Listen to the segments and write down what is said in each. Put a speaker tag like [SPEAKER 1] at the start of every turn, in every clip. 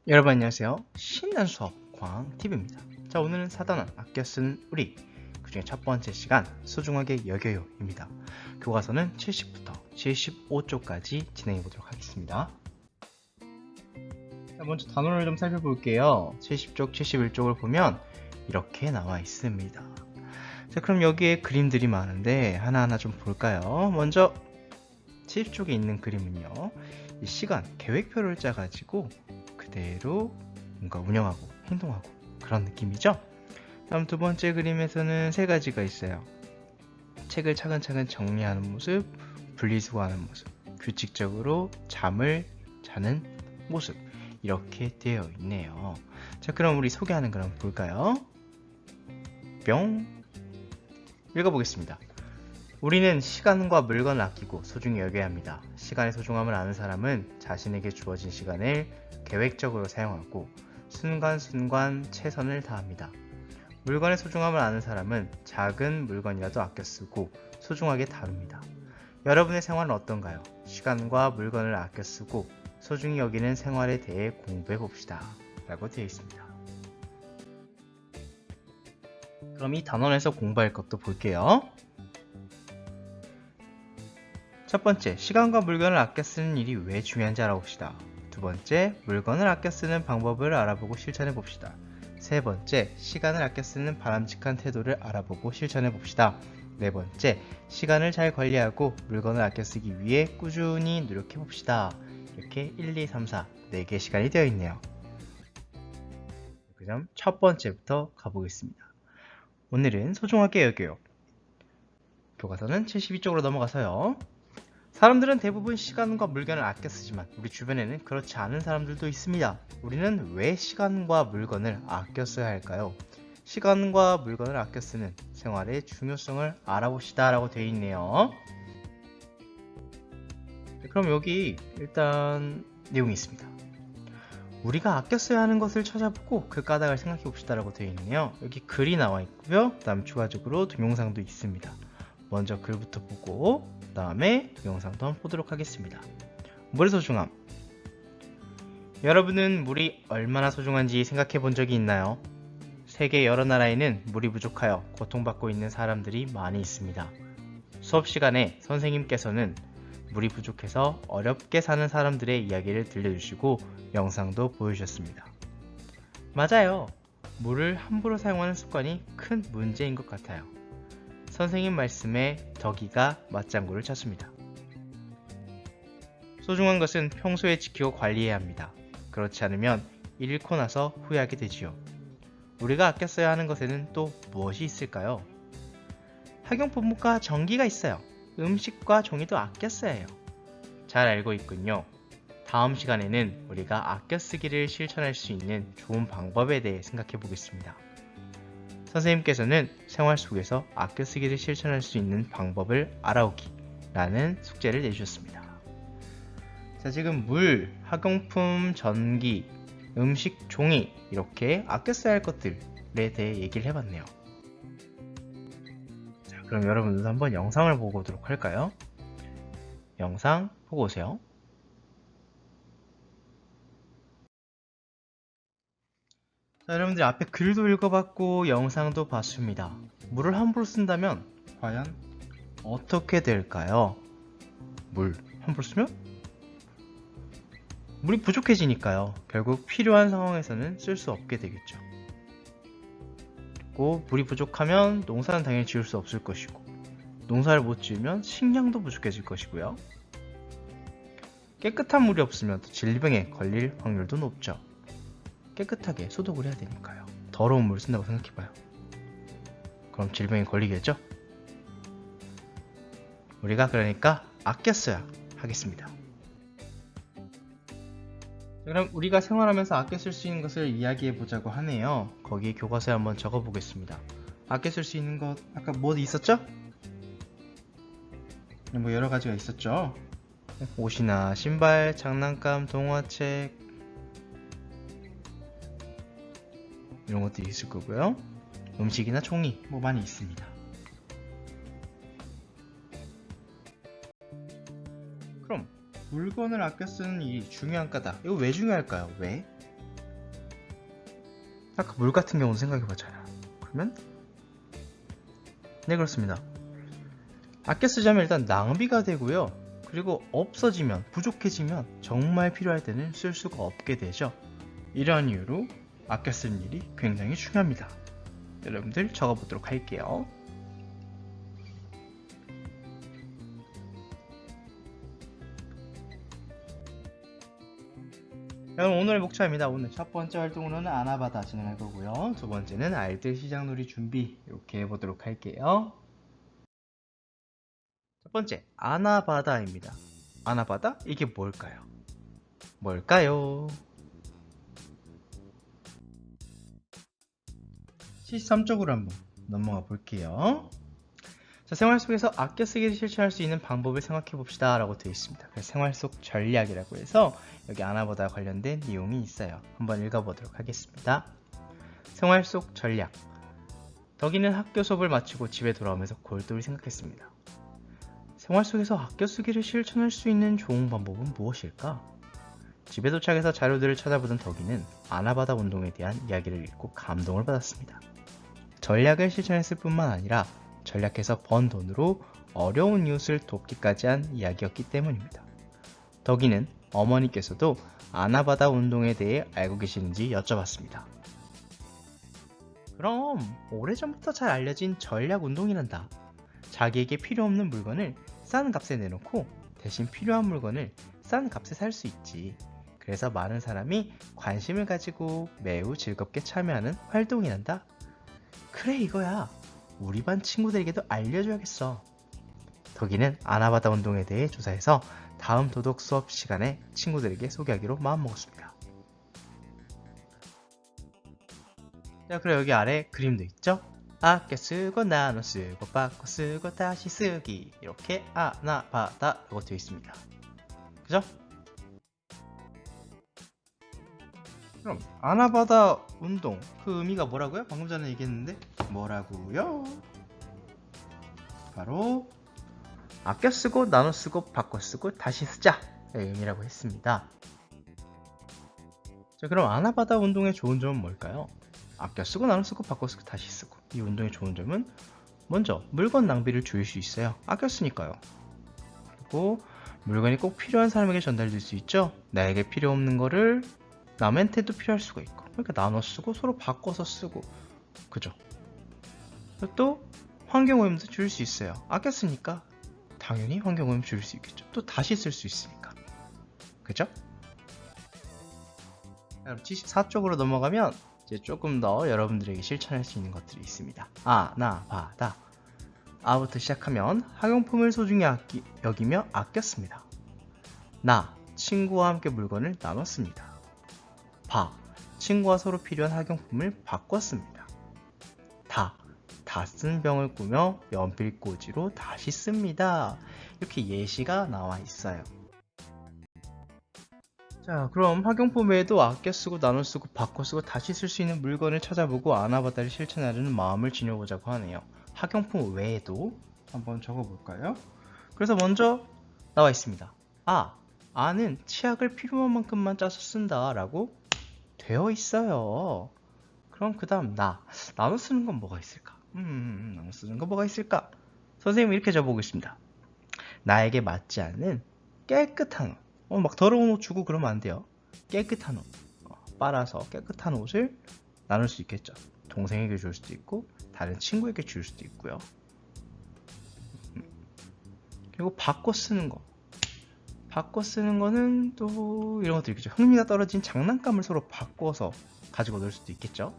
[SPEAKER 1] 여러분 안녕하세요. 신난 수업 광TV입니다. 자, 오늘은 4단원 아껴 쓴 우리, 그중에 첫 번째 시간 소중하게 여겨요입니다. 교과서는 70부터 75쪽까지 진행해 보도록 하겠습니다. 자, 먼저 단원을 좀 살펴볼게요. 70쪽, 71쪽을 보면 이렇게 나와 있습니다. 자, 그럼 여기에 그림들이 많은데 하나하나 좀 볼까요? 먼저 70쪽에 있는 그림은요, 이 시간 계획표를 짜가지고 그대로 뭔가 운영하고 행동하고 그런 느낌이죠. 다음 두 번째 그림에서는 세 가지가 있어요. 책을 차근차근 정리하는 모습, 분리수거하는 모습, 규칙적으로 잠을 자는 모습, 이렇게 되어 있네요. 자, 그럼 우리 소개하는 걸 한번 볼까요? 뿅! 읽어보겠습니다. 우리는 시간과 물건을 아끼고 소중히 여겨야 합니다. 시간의 소중함을 아는 사람은 자신에게 주어진 시간을 계획적으로 사용하고 순간순간 최선을 다합니다. 물건의 소중함을 아는 사람은 작은 물건이라도 아껴 쓰고 소중하게 다룹니다. 여러분의 생활은 어떤가요? 시간과 물건을 아껴 쓰고 소중히 여기는 생활에 대해 공부해 봅시다. 라고 되어 있습니다. 그럼 이 단원에서 공부할 것도 볼게요. 첫 번째, 시간과 물건을 아껴 쓰는 일이 왜 중요한지 알아봅시다. 두 번째, 물건을 아껴 쓰는 방법을 알아보고 실천해 봅시다. 세 번째, 시간을 아껴 쓰는 바람직한 태도를 알아보고 실천해 봅시다. 네 번째, 시간을 잘 관리하고 물건을 아껴 쓰기 위해 꾸준히 노력해 봅시다. 이렇게 1, 2, 3, 4, 4개의 시간이 되어 있네요. 그럼 첫 번째부터 가보겠습니다. 오늘은 소중하게 여겨요. 교과서는 72쪽으로 넘어가서요. 사람들은 대부분 시간과 물건을 아껴 쓰지만 우리 주변에는 그렇지 않은 사람들도 있습니다. 우리는 왜 시간과 물건을 아껴 써야 할까요? 시간과 물건을 아껴 쓰는 생활의 중요성을 알아봅시다 라고 되어 있네요. 그럼 여기 일단 내용이 있습니다. 우리가 아껴 써야 하는 것을 찾아보고 그 까닭을 생각해 봅시다 라고 되어 있네요. 여기 글이 나와 있고요. 그 다음 추가적으로 동영상도 있습니다. 먼저 글부터 보고 그 다음에 영상도 한번 보도록 하겠습니다. 물의 소중함. 여러분은 물이 얼마나 소중한지 생각해 본 적이 있나요? 세계 여러 나라에는 물이 부족하여 고통받고 있는 사람들이 많이 있습니다. 수업 시간에 선생님께서는 물이 부족해서 어렵게 사는 사람들의 이야기를 들려주시고 영상도 보여주셨습니다. 맞아요. 물을 함부로 사용하는 습관이 큰 문제인 것 같아요. 선생님 말씀에 덕이가 맞장구를 쳤습니다. 소중한 것은 평소에 지키고 관리해야 합니다. 그렇지 않으면 잃고 나서 후회하게 되지요. 우리가 아껴 써야 하는 것에는 또 무엇이 있을까요? 학용품과 전기가 있어요. 음식과 종이도 아껴 써야 해요. 잘 알고 있군요. 다음 시간에는 우리가 아껴 쓰기를 실천할 수 있는 좋은 방법에 대해 생각해 보겠습니다. 선생님께서는 생활 속에서 아껴 쓰기를 실천할 수 있는 방법을 알아오기 라는 숙제를 내주셨습니다. 자, 지금 물, 학용품, 전기, 음식, 종이 이렇게 아껴 써야 할 것들에 대해 얘기를 해봤네요. 자, 그럼 여러분들도 한번 영상을 보고 오도록 할까요? 영상 보고 오세요. 자, 여러분들 앞에 글도 읽어봤고 영상도 봤습니다. 물을 함부로 쓴다면 과연 어떻게 될까요? 물 함부로 쓰면 물이 부족해지니까요. 결국 필요한 상황에서는 쓸 수 없게 되겠죠. 그리고 물이 부족하면 농사는 당연히 지을 수 없을 것이고, 농사를 못 지으면 식량도 부족해질 것이고요. 깨끗한 물이 없으면 또 질병에 걸릴 확률도 높죠. 깨끗하게 소독을 해야 되니까요. 더러운 물을 쓴다고 생각해봐요. 그럼 질병에 걸리겠죠? 우리가 그러니까 아껴 써야 하겠습니다. 그럼 우리가 생활하면서 아껴 쓸 수 있는 것을 이야기해 보자고 하네요. 거기 교과서에 한번 적어 보겠습니다. 아껴 쓸 수 있는 것 아까 뭐 있었죠? 뭐 여러 가지가 있었죠. 옷이나 신발, 장난감, 동화책 이런 것들이 있을 거고요. 음식이나 종이 뭐 많이 있습니다. 그럼 물건을 아껴 쓰는 일이 중요한 까닭. 이거 왜 중요할까요? 왜? 아까 물 같은 경우는 생각해보잖아. 그러면 네, 그렇습니다. 아껴 쓰자면 일단 낭비가 되고요. 그리고 없어지면, 부족해지면 정말 필요할 때는 쓸 수가 없게 되죠. 이러한 이유로 아껴 쓰는 일이 굉장히 중요합니다. 여러분들 적어보도록 할게요. 그럼 오늘의 목차입니다. 오늘 첫 번째 활동으로는 아나바다 진행할 거고요. 두 번째는 알뜰 시장놀이 준비 이렇게 해보도록 할게요. 첫 번째, 아나바다입니다. 아나바다? 이게 뭘까요? 뭘까요? 73쪽으로 한번 넘어가 볼게요. 자, 생활 속에서 아껴 쓰기를 실천할 수 있는 방법을 생각해 봅시다 라고 되어 있습니다. 그래서 생활 속 전략이라고 해서 여기 아나바다 관련된 내용이 있어요. 한번 읽어보도록 하겠습니다. 생활 속 전략. 덕이는 학교 수업을 마치고 집에 돌아오면서 골똘히 생각했습니다. 생활 속에서 아껴 쓰기를 실천할 수 있는 좋은 방법은 무엇일까? 집에 도착해서 자료들을 찾아보던 덕이는 아나바다 운동에 대한 이야기를 읽고 감동을 받았습니다. 전략을 실천했을 뿐만 아니라 전략해서 번 돈으로 어려운 이웃을 돕기까지 한 이야기였기 때문입니다. 덕이는 어머니께서도 아나바다 운동에 대해 알고 계시는지 여쭤봤습니다. 그럼 오래전부터 잘 알려진 전략 운동이란다. 자기에게 필요 없는 물건을 싼 값에 내놓고 대신 필요한 물건을 싼 값에 살 수 있지. 그래서 많은 사람이 관심을 가지고 매우 즐겁게 참여하는 활동이란다. 그래, 이거야. 우리 반 친구들에게도 알려줘야겠어. 덕이는 아나바다 운동에 대해 조사해서 다음 도덕 수업 시간에 친구들에게 소개하기로 마음먹었습니다. 자, 그리고 여기 아래 그림도 있죠? 아껴 쓰고 나눠 쓰고 바꿔 쓰고 다시 쓰기 이렇게 아나바다라고 되어 있습니다. 그죠? 그럼 아나바다 운동 그 의미가 뭐라고요? 방금 전에 얘기했는데 뭐라고요? 바로 아껴 쓰고 나눠 쓰고 바꿔 쓰고 다시 쓰자의 의미라고 했습니다. 자, 그럼 아나바다 운동의 좋은 점은 뭘까요? 아껴 쓰고 나눠 쓰고 바꿔 쓰고 다시 쓰고 이 운동의 좋은 점은 먼저 물건 낭비를 줄일 수 있어요. 아껴 쓰니까요. 그리고 물건이 꼭 필요한 사람에게 전달될 수 있죠. 나에게 필요 없는 거를 남한테도 필요할 수가 있고 그러니까 나눠 쓰고 서로 바꿔서 쓰고 그죠? 또 환경오염도 줄일 수 있어요. 아껴 쓰니까 당연히 환경오염 줄일 수 있겠죠. 또 다시 쓸 수 있으니까 그죠? 그럼 74쪽으로 넘어가면 이제 조금 더 여러분들에게 실천할 수 있는 것들이 있습니다. 아나바다 아부터 시작하면 학용품을 소중히 여기며 아꼈습니다. 나 친구와 함께 물건을 나눴습니다. 바 친구와 서로 필요한 학용품을 바꿨습니다. 다 쓴 병을 꾸며 연필꽂이로 다시 씁니다. 이렇게 예시가 나와 있어요. 자, 그럼 학용품 외에도 아껴 쓰고 나눠 쓰고 바꿔 쓰고 다시 쓸 수 있는 물건을 찾아보고 아나바다를 실천하려는 마음을 지녀보자고 하네요. 학용품 외에도 한번 적어볼까요? 그래서 먼저 나와 있습니다. 아는 치약을 필요한 만큼만 짜서 쓴다 라고 되어 있어요. 그럼 그 다음 나눠 쓰는 건 뭐가 있을까? 나눠 쓰는 건 뭐가 있을까? 선생님이 이렇게 적어보겠습니다. 나에게 맞지 않는 깨끗한 옷. 막 더러운 옷 주고 그러면 안 돼요. 깨끗한 옷. 빨아서 깨끗한 옷을 나눌 수 있겠죠. 동생에게 줄 수도 있고 다른 친구에게 줄 수도 있고요. 그리고 바꿔 쓰는 거. 바꿔 쓰는 거는 또 이런 것도 있겠죠. 흥미가 떨어진 장난감을 서로 바꿔서 가지고 놀 수도 있겠죠.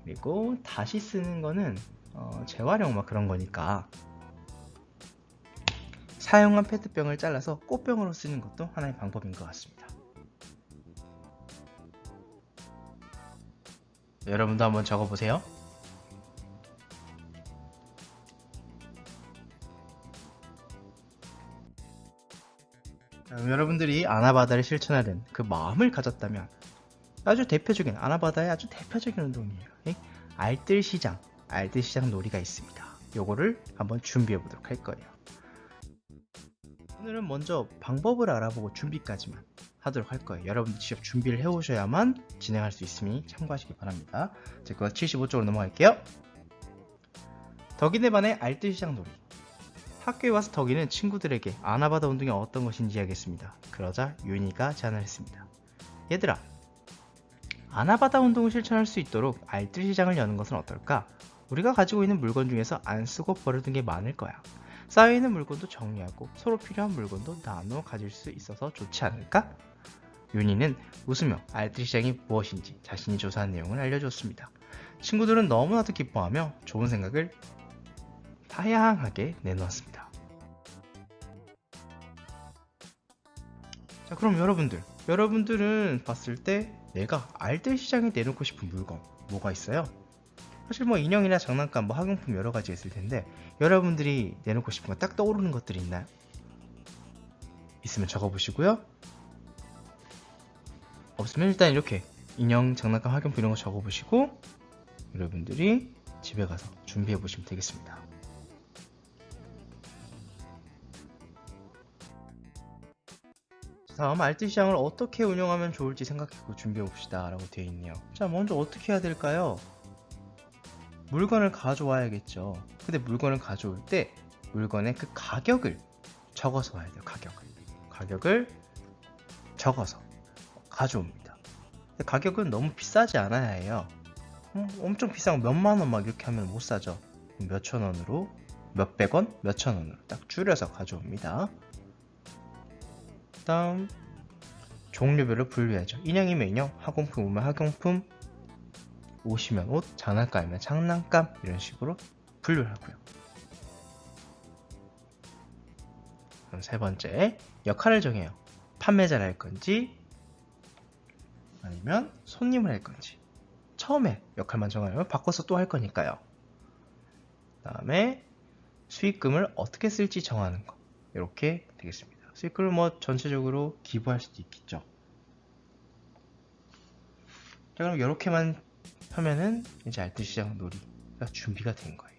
[SPEAKER 1] 그리고 다시 쓰는 거는 재활용 막 그런 거니까 사용한 페트병을 잘라서 꽃병으로 쓰는 것도 하나의 방법인 것 같습니다. 여러분도 한번 적어보세요. 여러분들이 아나바다를 실천하는 그 마음을 가졌다면 아주 대표적인 아나바다의 아주 대표적인 운동이에요. 알뜰시장 놀이가 있습니다. 요거를 한번 준비해 보도록 할 거예요. 오늘은 먼저 방법을 알아보고 준비까지만 하도록 할 거예요. 여러분들 직접 준비를 해 오셔야만 진행할 수 있으니 참고하시기 바랍니다. 제가 75쪽으로 넘어갈게요. 덕인의 반의 알뜰시장 놀이. 학교에 와서 덕이는 친구들에게 아나바다 운동이 어떤 것인지 이야기했습니다. 그러자 윤희가 제안을 했습니다. 얘들아, 아나바다 운동을 실천할 수 있도록 알뜰시장을 여는 것은 어떨까? 우리가 가지고 있는 물건 중에서 안 쓰고 버려둔 게 많을 거야. 쌓여있는 물건도 정리하고 서로 필요한 물건도 나눠 가질 수 있어서 좋지 않을까? 윤희는 웃으며 알뜰시장이 무엇인지 자신이 조사한 내용을 알려줬습니다. 친구들은 너무나도 기뻐하며 좋은 생각을 다양하게 내놓았습니다. 자, 그럼 여러분들은 봤을 때 내가 알뜰시장에 내놓고 싶은 물건 뭐가 있어요? 사실 뭐 인형이나 장난감, 뭐 학용품 여러 가지 있을 텐데 여러분들이 내놓고 싶은 거 딱 떠오르는 것들이 있나요? 있으면 적어보시고요. 없으면 일단 이렇게 인형, 장난감, 학용품 이런 거 적어보시고 여러분들이 집에 가서 준비해 보시면 되겠습니다. 다음 알뜰시장을 어떻게 운영하면 좋을지 생각해보고 준비해봅시다 라고 되어 있네요. 자, 먼저 어떻게 해야 될까요? 물건을 가져와야겠죠. 근데 물건을 가져올 때 물건의 그 가격을 적어서 와야 돼요. 가격을 적어서 가져옵니다. 근데 가격은 너무 비싸지 않아야 해요. 엄청 비싼 거 몇만 원 막 이렇게 하면 못 사죠. 몇천 원으로, 몇백 원, 몇천 원으로 딱 줄여서 가져옵니다. 다음 종류별로 분류해야죠. 인형이면 인형, 학용품이면 학용품, 옷이면 옷, 장난감이면 장난감 이런 식으로 분류를 하고요. 그럼 세 번째, 역할을 정해요. 판매자를 할 건지 아니면 손님을 할 건지. 처음에 역할만 정하면 바꿔서 또 할 거니까요. 다음에 수익금을 어떻게 쓸지 정하는 거. 이렇게 되겠습니다. 수익금을 뭐 전체적으로 기부할 수도 있겠죠. 자, 그럼 이렇게만 하면은 이제 알뜰시장 놀이가 준비가 된 거예요.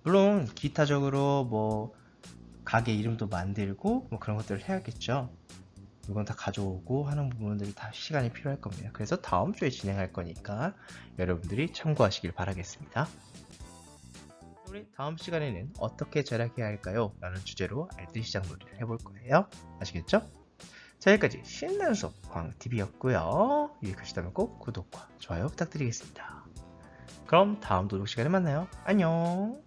[SPEAKER 1] 물론 기타적으로 뭐 가게 이름도 만들고 뭐 그런 것들을 해야겠죠. 물건 다 가져오고 하는 부분들이 다 시간이 필요할 겁니다. 그래서 다음 주에 진행할 거니까 여러분들이 참고하시길 바라겠습니다. 우리 다음 시간에는 어떻게 절약해야 할까요? 라는 주제로 알뜰시장 놀이를 해볼 거예요. 아시겠죠? 자, 여기까지 신나는 수업 광TV였고요. 유익하시다면 꼭 구독과 좋아요 부탁드리겠습니다. 그럼 다음 도둑 시간에 만나요. 안녕.